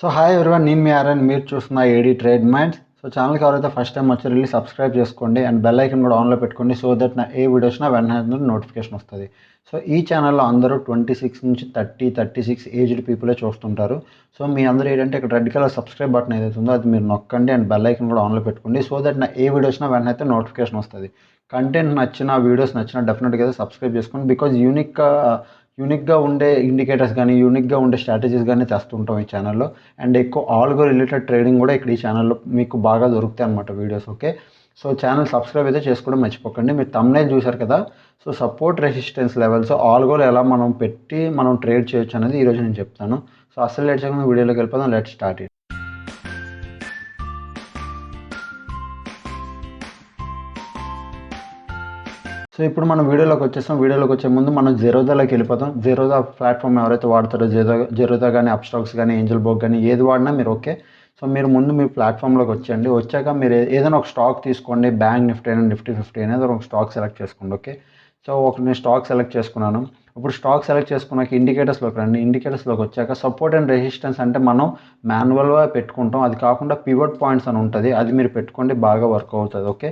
So hi everyone, నేను మీ RN, మీరు చూస్తున్న ఏడీ ట్రేడ్ మైండ్స్. సో ఛానల్కి ఎవరైతే ఫస్ట్ టైం వచ్చి వెళ్ళి సబ్స్క్రైబ్ చేసుకోండి అండ్ బెల్ ఐకన్ కూడా ఆన్లో పెట్టుకోండి. సో దట్ నా ఏ వీడియోస్ నా వెంటనే నోటిఫికేషన్ వస్తుంది. సో ఈ ఛానల్లో అందరూ 26 నుంచి 36 ఏజ్డ్ పీపులే చూస్తుంటారు. సో మీ అందరూ ఏంటంటే ఇక్కడ రెడ్ కలర్ సబ్స్క్రైబ్ బటన్ ఏదైతే ఉందో అది మీరు నొక్కండి అండ్ బెల్ ఐకన్ కూడా ఆన్లో పెట్టుకోండి. సో దట్ నా ఏ వీడియోస్ నా వెంటనే నోటిఫికేషన్ వస్తుంది. కంటెంట్ నచ్చిన వీడియోస్ నచ్చిన డెఫినెట్గా అయితే సబ్స్క్రైబ్ చేసుకోండి. బికాజ్ యూనిక్గా ఉండే ఇండికేటర్స్ కానీ యూనిక్గా ఉండే స్ట్రాటజీస్ కానీ తెస్తుంటాం ఈ ఛానల్లో. అండ్ ఎక్కువ ఆల్గో రిలేటెడ్ ట్రేడింగ్ కూడా ఇక్కడ ఈ ఛానల్లో మీకు బాగా దొరుకుతాయి అన్నమాట videos. Okay, so channel subscribe అయితే చేసుకోవడం మర్చిపోకండి. మీరు థంబ్నైల్ చూశారు కదా, సో సపోర్ట్ రెసిస్టెన్స్ లెవెల్స్ ఆల్గోలో ఎలా మనం పెట్టి మనం ట్రేడ్ చేయొచ్చు అనేది ఈరోజు నేను చెప్తాను. సో అసలు లేట్ చేయకుండా వీడియోలోకి వెళ్ళిపోదాం. Let start it. సో ఇప్పుడు మనం వీడియోలోకి వచ్చేస్తాం. వీడియోలోకి వచ్చే ముందు మనం జెరోదాలోకి వెళ్ళిపోతాం. జెరోదా ప్లాట్ఫామ్ ఎవరైతే వాడతారో జెరోదా కానీ అప్స్టాక్స్ కానీ ఏంజల్ బ్రోక్ కానీ ఏది వాడినా మీరు ఓకే. సో మీరు ముందు మీ ప్లాట్ఫామ్లోకి వచ్చేయండి. వచ్చాక మీరు ఏదైనా ఒక స్టాక్ తీసుకోండి. బ్యాంక్ నిఫ్టీ అయినా నిఫ్టీ 50 అనేది ఒక స్టాక్ సెలెక్ట్ చేసుకోండి. ఓకే, సో నేను స్టాక్ సెలెక్ట్ చేసుకున్నాను. ఇప్పుడు స్టాక్ సెలెక్ట్ చేసుకున్నాక ఇండికేటర్స్లోకి రండి. ఇండికేటర్స్లోకి వచ్చాక సపోర్ట్ అండ్ రెసిస్టెన్స్ అంటే మనం మాన్యువల్గా పెట్టుకుంటాం. అది కాకుండా పివట్ పాయింట్స్ అని ఉంటుంది, అది మీరు పెట్టుకోండి, బాగా వర్క్ అవుతుంది. ఓకే,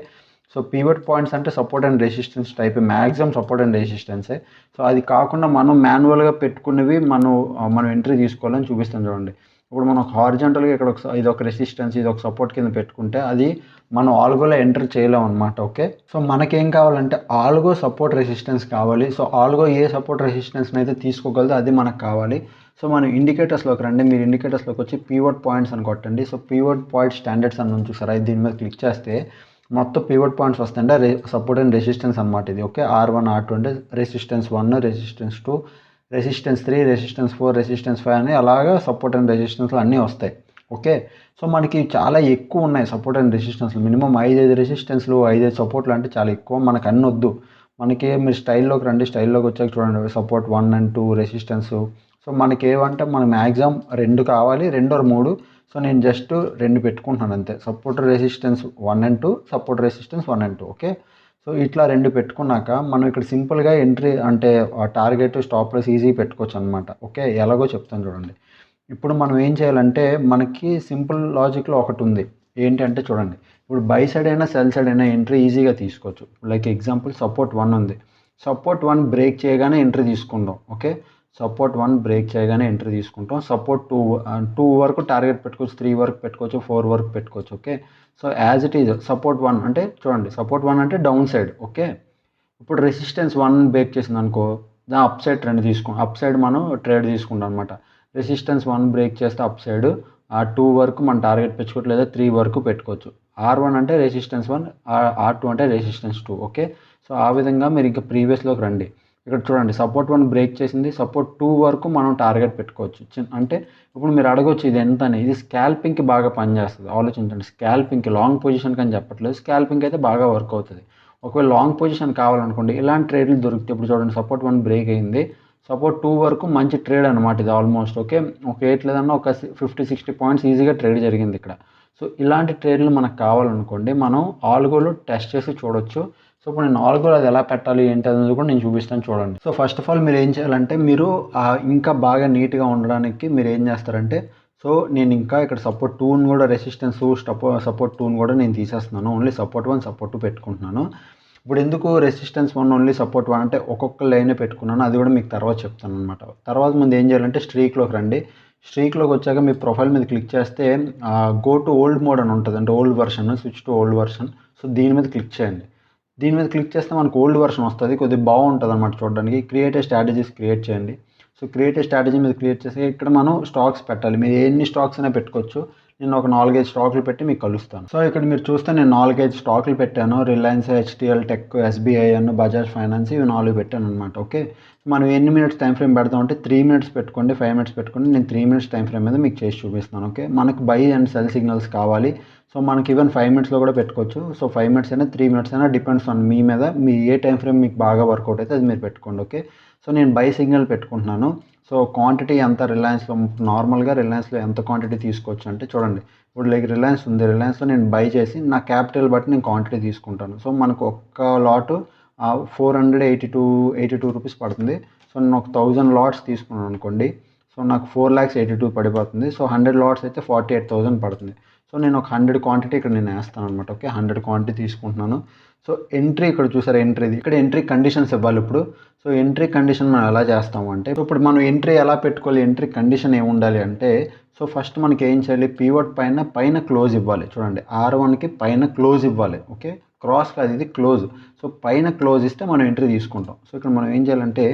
సో పివట్ పాయింట్స్ అంటే support and resistance type, maximum support and రెసిస్టెన్సే. సో అది కాకుండా మనం మాన్యువల్గా పెట్టుకునేవి మనం ఎంట్రీ తీసుకోవాలని చూపిస్తాం చూడండి. ఇప్పుడు మనం హారిజంటల్గా ఇక్కడ ఇది ఒక రెసిస్టెన్స్, ఇది ఒక సపోర్ట్ కింద పెట్టుకుంటే అది మనం ఆల్గోలో ఎంటర్ చేయలేం అనమాట. ఓకే, సో మనకేం కావాలంటే ఆల్గో సపోర్ట్ రెసిస్టెన్స్ కావాలి. సో ఆల్గో ఏ సపోర్ట్ రెసిస్టెన్స్ని అయితే తీసుకోగలదో అది మనకు కావాలి. సో మనం ఇండికేటర్స్లోకి రండి. మీరు ఇండికేటర్స్లోకి వచ్చి పివట్ పాయింట్స్ అని కొట్టండి. సో పివట్ పాయింట్ స్టాండర్డ్స్ అని ఉంది చూసారా, దీని మీద క్లిక్ చేస్తే మొత్తం పివట్ పాయింట్స్ వస్తాయంటే సపోర్ట్ అండ్ రెసిస్టెన్స్ అనమాట ఇది. ఓకే, R1 R2 అంటే resistance 1, resistance 2, resistance 3, resistance 4, resistance 5 అని అలాగా సపోర్ట్ అండ్ రెసిస్టెన్స్లు అన్నీ వస్తాయి. ఓకే, సో మనకి చాలా ఎక్కువ ఉన్నాయి సపోర్ట్ అండ్ రెసిస్టెన్స్లు. మినిమం 5 రెసిస్టెన్స్లు 5 సపోర్ట్లు అంటే చాలా ఎక్కువ. మనకు అన్నీ వద్దు. మనకి మీరు స్టైల్లోకి రండి. స్టైల్లోకి వచ్చాక చూడండి సపోర్ట్ 1 and 2 రెసిస్టెన్స్. సో మనకి ఏమంటే మనకి మ్యాక్సిమం 2 కావాలి, 2 or 3. సో నేను జస్ట్ 2 పెట్టుకుంటున్నాను అంతే. Support resistance 1 and 2, support resistance 1 and 2. Okay, so ఇట్లా 2 పెట్టుకున్నాక మనం ఇక్కడ సింపుల్గా ఎంట్రీ అంటే టార్గెట్ స్టాప్ లాస్ ఈజీ పెట్టుకోవచ్చు అనమాట. ఓకే, ఎలాగో చెప్తాను చూడండి. ఇప్పుడు మనం ఏం చేయాలంటే మనకి సింపుల్ లాజిక్లో ఒకటి ఉంది. ఏంటంటే చూడండి, ఇప్పుడు బై సైడ్ అయినా సెల్ సైడ్ అయినా ఎంట్రీ ఈజీగా తీసుకోవచ్చు. లైక్ ఎగ్జాంపుల్ సపోర్ట్ 1 ఉంది. సపోర్ట్ 1 బ్రేక్ చేయగానే ఎంట్రీ తీసుకుందాం. ఓకే, సపోర్ట్ 1 బ్రేక్ చేయగానే ఎంట్రీ తీసుకుంటాం. సపోర్ట్ 2 వరకు టార్గెట్ పెట్టుకోవచ్చు, 3 వరకు పెట్టుకోవచ్చు, 4 వరకు పెట్టుకోవచ్చు. Okay, so as it is support 1 అంటే చూడండి, సపోర్ట్ 1 అంటే డౌన్ సైడ్. ఓకే, ఇప్పుడు రెసిస్టెన్స్ 1 బ్రేక్ చేసింది అనుకో, దాని అప్ సైడ్ అప్ సైడ్ మనం ట్రేడ్ తీసుకుంటాం అనమాట. రెసిస్టెన్స్ 1 బ్రేక్ చేస్తే అప్ సైడ్ 2 వరకు మనం టార్గెట్ పెట్టుకోవచ్చు, లేదా 3 వరకు పెట్టుకోవచ్చు. R1 అంటే రెసిస్టెన్స్ 1, R2 అంటే రెసిస్టెన్స్ 2. ఓకే, సో ఆ విధంగా మీరు ఇంకా ప్రీవియస్లోకి రండి. ఇక్కడ చూడండి సపోర్ట్ 1 బ్రేక్ చేసింది, సపోర్ట్ 2 వరకు మనం టార్గెట్ పెట్టుకోవచ్చు. అంటే ఇప్పుడు మీరు అడగవచ్చు ఇది ఎంత అని. ఇది స్కాల్పింగ్కి బాగా పనిచేస్తుంది. ఆలోచించండి, స్కాల్పింగ్కి, లాంగ్ పొజిషన్కి అని చెప్పట్లేదు, స్కాల్పింగ్ అయితే బాగా వర్క్ అవుతుంది. ఒకవేళ లాంగ్ పొజిషన్ కావాలనుకోండి ఇలాంటి ట్రేడ్లు దొరికితే, ఇప్పుడు చూడండి సపోర్ట్ 1 బ్రేక్ అయింది, సపోర్ట్ 2 వరకు మంచి ట్రేడ్ అనమాట ఇది ఆల్మోస్ట్. ఓకే, ఒక 8 లేదన్నా ఒక 50-60 పాయింట్స్ ఈజీగా ట్రేడ్ జరిగింది ఇక్కడ. సో ఇలాంటి ట్రేడ్లు మనకు కావాలనుకోండి మనం ఆల్గోలో టెస్ట్ చేసి చూడొచ్చు. సో ఇప్పుడు నేను ఆల్గోలో అది ఎలా పెట్టాలి ఏంటి అనేది కూడా నేను చూపిస్తాను చూడండి. సో ఫస్ట్ ఆఫ్ ఆల్ మీరు ఏం చేయాలంటే మీరు ఇంకా బాగా నీట్గా ఉండడానికి మీరు ఏం చేస్తారంటే, సో నేను ఇంకా ఇక్కడ సపోర్ట్ 2ని కూడా రెసిస్టెన్స్ సపోర్ట్ 2ని కూడా నేను తీసేస్తున్నాను. ఓన్లీ సపోర్ట్ 1 సపోర్ట్ 2 పెట్టుకుంటున్నాను. ఇప్పుడు ఎందుకు రెసిస్టెన్స్ 1 ఓన్లీ సపోర్ట్ 1 అంటే ఒక్కొక్క లైనే పెట్టుకున్నాను, అది కూడా మీకు తర్వాత చెప్తాను అనమాట. తర్వాత ముందు ఏం చేయాలంటే స్ట్రీక్లోకి రండి. స్ట్రీక్లోకి వచ్చాక మీ ప్రొఫైల్ మీద క్లిక్ చేస్తే గో టు ఓల్డ్ మోడ్ అని ఉంటుంది, అంటే old version, switch to old version. So దీని మీద క్లిక్ చేయండి. దీని మీద క్లిక్ చేస్తే మనకు ఓల్డ్ వర్షన్ వస్తుంది, కొద్దిగా బాగుంటుంది అనమాట చూడడానికి. క్రియేట్ స్ట్రాటజీస్ క్రియేట్ చేయండి. సో క్రియేట్ స్ట్రాటజీ మీద క్రియేట్ చేసి ఇక్కడ మనం స్టాక్స్ పెట్టాలి. మీరు ఎన్ని స్టాక్స్ అయినా పెట్టుకోవచ్చు. నేను ఒక 4-5 స్టాకులు పెట్టి మీకు కలుస్తాను. సో ఇక్కడ మీరు చూస్తే నేను 4-5 స్టాకులు పెట్టాను. రిలయన్స్, HTL టెక్, SBI అన్న, బజాజ్ ఫైనాన్స్, ఇవి 4 పెట్టాను అనమాట. ఓకే, మనం ఎన్ని మినిట్స్ టైం ఫ్రేమ్ పెడతాం అంటే 3 minutes పెట్టుకోండి, 5 minutes పెట్టుకోండి. నేను 3 minutes టైం ఫ్రేమ్ మీద మీకు చేసి చూపిస్తాను. ఓకే, మనకు బై అండ్ సెల్ సిగ్నల్స్ కావాలి. సో మనకి ఈవెన్ 5 minutesలో కూడా పెట్టుకోవచ్చు. సో 5 minutes అయినా 3 minutes అయినా డిపెండ్స్ ఆన్ మీ మీద, మీ ఏ టైం ఫ్రేమ్ మీకు బాగా వర్కౌట్ అయితే అది మీరు పెట్టుకోండి. ఓకే, సో నేను బై సిగ్నల్ పెట్టుకుంటున్నాను. సో క్వాంటిటీ ఎంత రిలయన్స్లో, నార్మల్గా రిలయన్స్లో ఎంత క్వాంటిటీ తీసుకోవచ్చు అంటే చూడండి, ఇప్పుడు లైక్ రిలయన్స్ ఉంది, రిలయన్స్లో నేను బై చేసి నా క్యాపిటల్ బట్టి నేను క్వాంటిటీ తీసుకుంటాను. సో మనకు ఒక్క లాటు 482 రూపీస్ పడుతుంది. సో నేను ఒక 1000 లాట్స్ తీసుకున్నాను అనుకోండి. సో నాకు 4,82,000 పడిపోతుంది. సో 100 లాట్స్ అయితే 48,000 పడుతుంది. సో నేను ఒక 100 క్వాంటిటీ ఇక్కడ నేను వేస్తాను అనమాట. ఓకే, 100 క్వాంటిటీ తీసుకుంటున్నాను. సో ఎంట్రీ ఇక్కడ చూసారా, ఎంట్రీది ఇక్కడ ఎంట్రీ కండిషన్స్ ఇవ్వాలి ఇప్పుడు. సో ఎంట్రీ కండిషన్ మనం ఎలా చేస్తాము అంటే, ఇప్పుడు మనం ఎంట్రీ ఎలా పెట్టుకోవాలి, ఎంట్రీ కండిషన్ ఏముండాలి అంటే, సో ఫస్ట్ మనకి ఏం చేయాలి, పీవట్ పైన క్లోజ్ ఇవ్వాలి. చూడండి, R1కి పైన క్లోజ్ ఇవ్వాలి. ఓకే, క్రాస్ కాదు, ఇది క్లోజ్. సో పైన క్లోజ్ ఇస్తే మనం ఎంట్రీ తీసుకుంటాం. సో ఇక్కడ మనం ఏం చేయాలంటే,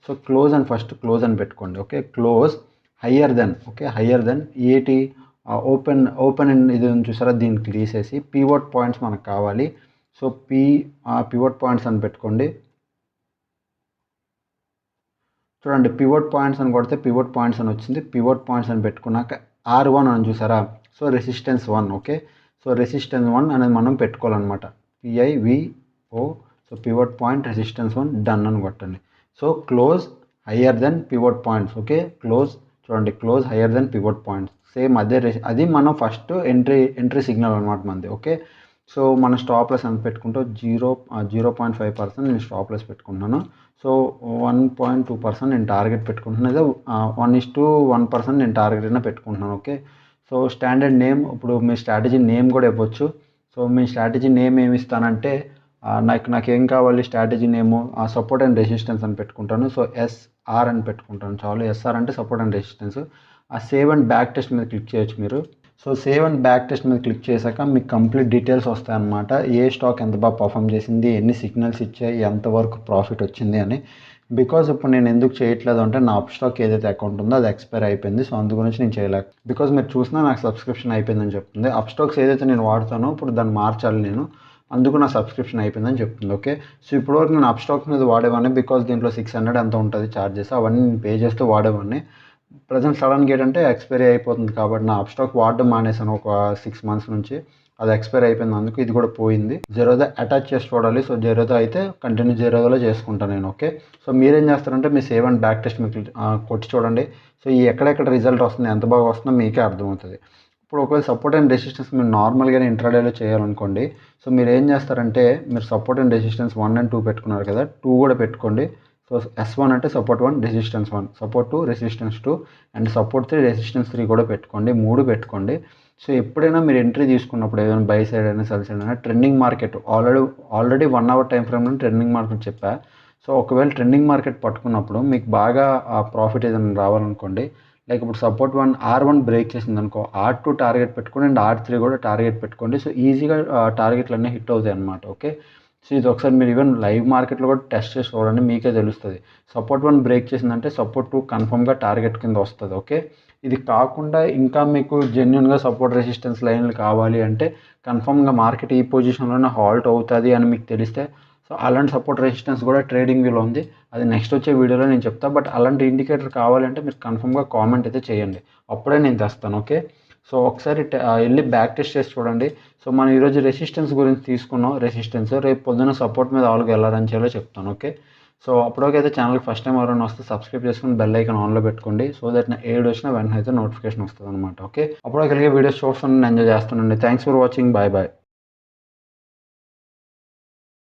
సో క్లోజ్ అని ఫస్ట్ క్లోజ్ అని పెట్టుకోండి. Okay, close higher then. Okay, higher then ఏటి ఓపెన్ ఇది చూసారా, దీనికి తీసేసి పీవట్ పాయింట్స్ మనకు కావాలి. సో పివట్ పాయింట్స్ అని పెట్టుకోండి. చూడండి, పివట్ పాయింట్స్ అని కొడితే పివట్ పాయింట్స్ అని వచ్చింది. పివట్ పాయింట్స్ అని పెట్టుకున్నాక R1 అని చూసారా, so resistance 1. Okay, so resistance 1 అనేది మనం పెట్టుకోవాలన్నమాట. PIVO. So pivot point resistance 1 done అని కొట్టండి. So close higher than pivot points. Okay, close చూడండి, close higher than pivot points. Same అది మనం ఫస్ట్ ఎంట్రీ సిగ్నల్ అనమాట మనది. ఓకే, సో మన స్టాప్ లాస్ ఎంత పెట్టుకుంటే 0.5% నేను స్టాప్ లాస్ పెట్టుకుంటున్నాను. సో 1.2% నేను టార్గెట్ పెట్టుకుంటున్నాను. అదే 1:1% నేను టార్గెట్ అయినా పెట్టుకుంటున్నాను. ఓకే, సో స్టాండర్డ్ నేమ్, ఇప్పుడు మీ స్ట్రాటజీ నేమ్ కూడా ఇవ్వచ్చు. సో మీ స్ట్రాటజీ నేమ్ ఏమి ఇస్తానంటే, నాకేం కావాలి, strategy name support and resistance అని పెట్టుకుంటాను. సో SR అని పెట్టుకుంటాను చాలు. SR అంటే సపోర్ట్ అండ్ రెసిస్టెన్స్. ఆ సేవ్ అండ్ బ్యాక్ టెస్ట్ మీద క్లిక్ చేయొచ్చు మీరు. So save and back test మీద క్లిక్ చేశాక మీకు కంప్లీట్ డీటెయిల్స్ వస్తాయన్నమాట. ఏ స్టాక్ ఎంత బాగా పర్ఫామ్ చేసింది, ఎన్ని సిగ్నల్స్ ఇచ్చాయి, ఎంతవరకు ప్రాఫిట్ వచ్చింది అని. బికాజ్ ఇప్పుడు నేను ఎందుకు చేయట్లేదు అంటే, నా అప్ స్టాక్ ఏదైతే అకౌంట్ ఉందో అది ఎక్స్పైర్ అయిపోయింది. సో అందు గురించి నేను చేయలేక, బికాజ్ మీరు చూసినా నాకు సబ్స్క్రిప్షన్ అయిపోయిందని చెప్తుంది. అప్ స్టాక్స్ ఏదైతే నేను వాడతానో ఇప్పుడు దాన్ని మార్చాలి నేను, అందుకు నా సబ్స్క్రిప్షన్ అయిపోయిందని చెప్తుంది. ఓకే, సో ఇప్పటివరకు నేను అప్ స్టాక్ మీద వాడేవాడిని, బికాజ్ దీంట్లో 600 ఎంత ఉంటుంది ఛార్జెస్, అవన్నీ నేను పే చేస్తూ వాడేవాడిని. ప్రజెంట్ సడన్గా ఏంటంటే ఎక్స్పైరీ అయిపోతుంది కాబట్టి నా అప్ స్టాక్ వాడడం మానేసాను ఒక 6 months నుంచి. అది ఎక్స్పైర్ అయిపోయింది, అందుకు ఇది కూడా పోయింది. జెరోదా అటాచ్ చేసి చూడాలి. సో జెరోదా అయితే కంటిన్యూ జెరోదాలో చేసుకుంటాను నేను. ఓకే, సో మీరేం చేస్తారంటే, మీ సేవ్ అండ్ బ్యాక్ టెస్ట్ మీకు కొట్టి చూడండి. సో ఈ ఎక్కడెక్కడ రిజల్ట్ వస్తుంది, ఎంత బాగా వస్తుందో మీకే అర్థమవుతుంది. ఇప్పుడు ఒకవేళ సపోర్ట్ అండ్ రెసిస్టెన్స్ మీరు నార్మల్గానే ఇంట్రాడేలో చేయాలనుకోండి. సో మీరు ఏం చేస్తారంటే, మీరు సపోర్ట్ అండ్ రెసిస్టెన్స్ 1 and 2 పెట్టుకున్నారు కదా, 2 కూడా పెట్టుకోండి. సో S1 అంటే support 1, resistance 1, support 2, resistance 2 and support 3, resistance 3 కూడా పెట్టుకోండి. 3 పెట్టుకోండి. సో ఎప్పుడైనా మీరు ఎంట్రీ తీసుకున్నప్పుడు, ఏదైనా బై సైడ్ అయినా సెల్ సైడ్ అయినా, trending market already 1 hour time ఫ్రేమ్లో ట్రెండింగ్ మార్కెట్ చెప్పా. సో ఒకవేళ ట్రెండింగ్ మార్కెట్ పట్టుకున్నప్పుడు మీకు బాగా ప్రాఫిట్ ఏదైనా రావాలనుకోండి, లైక్ ఇప్పుడు సపోర్ట్ 1 R1 బ్రేక్ చేసింది అనుకో, R2 టార్గెట్ పెట్టుకోండి అండ్ R3 కూడా టార్గెట్ పెట్టుకోండి. సో ఈజీగా టార్గెట్లు అన్నీ హిట్ అవుతాయి అన్నమాట. ఓకే, సో ఇది ఒకసారి మీరు ఈవెన్ లైవ్ మార్కెట్లో కూడా టెస్ట్ చేసి చూడండి, మీకే తెలుస్తుంది. సపోర్ట్ 1 బ్రేక్ చేసిందంటే సపోర్ట్ 2 కన్ఫర్మ్గా టార్గెట్ కింద వస్తుంది. ఓకే, ఇది కాకుండా ఇంకా మీకు జెన్యున్గా సపోర్ట్ రెసిస్టెన్స్ లైన్లు కావాలి అంటే, కన్ఫర్మ్గా మార్కెట్ ఈ పొజిషన్లోనే హాల్ట్ అవుతుంది అని మీకు తెలిస్తే, సో అలాంటి సపోర్ట్ రెసిస్టెన్స్ కూడా ట్రేడింగ్ వ్యూలో ఉంది. అది నెక్స్ట్ వచ్చే వీడియోలో నేను చెప్తాను. బట్ అలాంటి ఇండికేటర్ కావాలంటే మీరు కన్ఫర్మ్గా కామెంట్ అయితే చేయండి, అప్పుడే నేను తెస్తాను. ఓకే, సో ఒకసారి వెళ్ళి బ్యాక్ టెస్ట్ చేసి చూడండి. సో మనం ఈరోజు రెసిస్టెన్స్ గురించి తీసుకున్నాం. రెసిస్టెన్స్ రేపు పొద్దున్న సపోర్ట్ మీద ఆల్గో ఎలా రన్ చేయాలో చెప్తాను. ఓకే, సో అప్పటికైతే ఛానల్కి ఫస్ట్ టైం ఎవరైనా వస్తే సబ్స్క్రైబ్ చేసుకుని బెల్ ఐకాన్ ఆన్లో పెట్టుకోండి. సో దట్ నా ఏడు వచ్చినా వెంటనే అయితే నోటిఫికేషన్ వస్తుంది అనమాట. ఓకే, అప్పటికెళ్ళి వీడియోస్ చూస్తాను, ఎంజాయ్ చేస్తానండి. Thanks for watching. Bye bye.